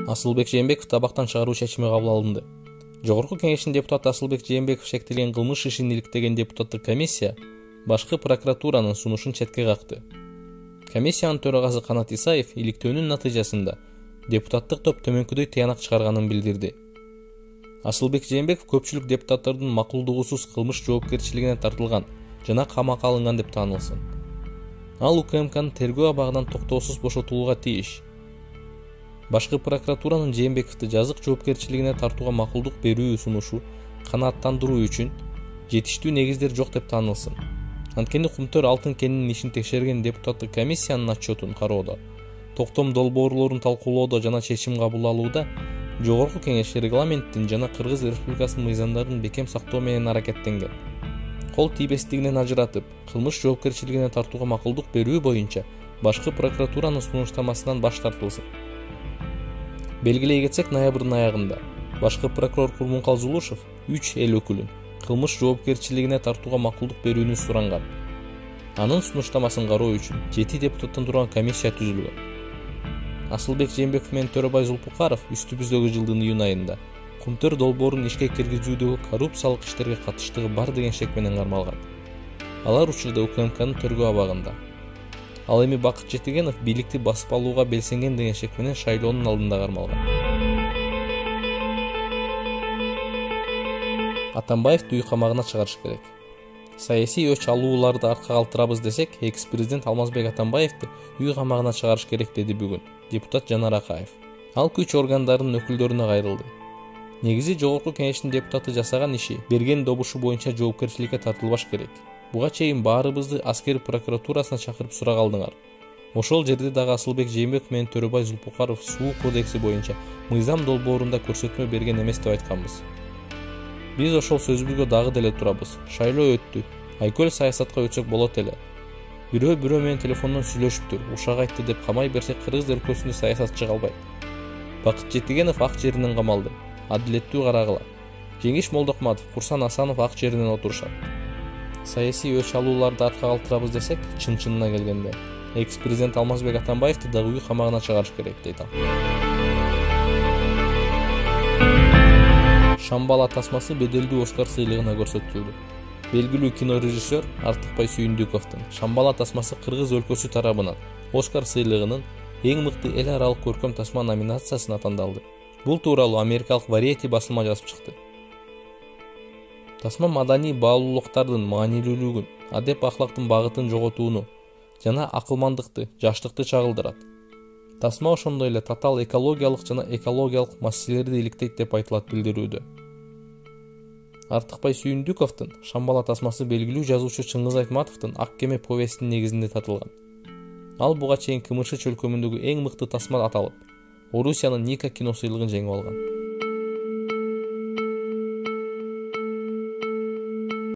Асылбек Жээнбеков табактан чыгаруу чечими кабыл алынды. Жогорку кеңештин депутаты Асылбек Жээнбеков шектелген кылмыш ишин иликтеген депутаттык комиссия башкы прокуратуранын сунушун четке какты. Комиссиянын төрагасы Канат Исаев иликтөөнүн натыйжасында депутаттык топ төмөнкүдөй тыянак чыгарганын билдирди. Асылбек Жээнбеков көпчүлүк депутаттардын макулдугусуз кылмыш жоопкерчилигине тартылган жана камакка алынган деп таанылсын. Ал УКМКнын тергөө абагынан токтоосуз бошотулууга тийиш. Башкы прокуратуранын Жээнбековду жазык жоопкерчилигине тартууга макулдук берүү сунушу канааттандыруу үчүн жетиштүү негиздер жок деп таанылсын. Анткени Кумтөр алтын кенинин ишин текшерген депутаттык комиссиянын отчетун кароодо, токтом долбоорлорун талкуулоодо жана чечим кабыл алууда Жогорку кеңеш регламенттин жана Кыргыз Республикасынын мыйзамдарын бекем сактоо менен аракеттенген. Кол тийбестигинен ажыратып, кылмыш жоопкерчилигине тартууга макулдук берүү боюнча башкы прокуратуранын сунуштамасынан баш тартылсын. Белгилей кетсек, ноябрдын аягында башкы прокурор Курмункал Зулушев 3 эл өкүлүн кылмыш жоопкерчилигине тартууга макулдук берүүнү суранган. Анын сунуштамасын кароо үчүн 7 депутаттан турган комиссия түзүлгөн. Асылбек Жээнбеков менен Төрөбай Зулпукаров үстүбүздөгү жылдын июнь айында Кумтөр долбоорун ишке киргизүүдөгү коррупциялык иштерге катыштыгы бар деген шек менен кармалган. Алар учурда УКМКнын тергөө абагында. Ал эми Бакыт Жетигенов бийликти басып алууга белсенген деген шек менен шайлоонун алдында кармалган. Атамбаевди үй камагына чыгарыш керек. Саясий өч алууларды артка калтырабыз десек, экс-президент Алмазбек Атамбаевди үй камагына чыгарыш керек деди бүгүн депутат Жанар Акаев. Ал күч органдарынын өкүлдөрүнө кайрылды. Негизи Жогорку кеңештин депутаты жасаган иши берген добушу боюнча жоопкерчиликке тартылбаш керек. Буга чейин баарыбызды аскер прокуратурасына чакырып сурак алдыңар. Ошол жерде дагы Асылбек Жээнбеков менен Төрөбай Зулпукаров суу кодекси боюнча мыйзам долбоорунда көрсөтмө берген эмес деп айтканбыз. Биз ошол сөзүбүзгө дагы деле турабыз. Шайлоо өттү. Айкөл саясатка өтсөк болот эле. Бирөө менен телефондон сүйлөшүптүр. Ушак айтты деп камай берсек Кыргыз өлкөсүндө саясатчы калбайт. Бакыт Жетигенов ак жеринен камалды. Адилеттүү карагыла. Жеңиш Молдокматов, Курсан Асанов ак жеринен отурушат. Саясий өч алууларды артка калтырабыз десек, чын-чынына келгенде экс-президент Алмазбек Атамбаевди дагы үй камагына чыгарыш керек дейт ал. Шамбала тасмасы беделдүү Оскар сыйлыгына көрсөтүлдү. Белгилүү кинорежиссер Артыкбай Сүйүндүковдун Шамбала тасмасы Кыргыз өлкөсү тарабынан Оскар сыйлыгынын эң мыкты эл аралык көркөм тасма номинациясына тандалды. Бул тууралуу америкалык Variety басылма жазып чыкты. Тасма маданий баалуулуктардын маанилүүлүгүн, адеп ахлактын багытын жоготууну жана акылмандыкты, жаштыкты чагылдырат. Тасма ошондой эле татаал экологиялык жана экологиялык маселелерди иликтейт деп айтылат билдирүүдө. Артыкбай Сүйүндүковдун Шамбала тасмасы белгилүү жазуучу Чыңгыз Айтматовдун Ак кеме повестинин негизинде татылган. Ал буга чейин КМШ чөлкөмүндөгү эң мыкты тасма аталып, Орусиянын Ника кино сыйлыгын жеңип алган.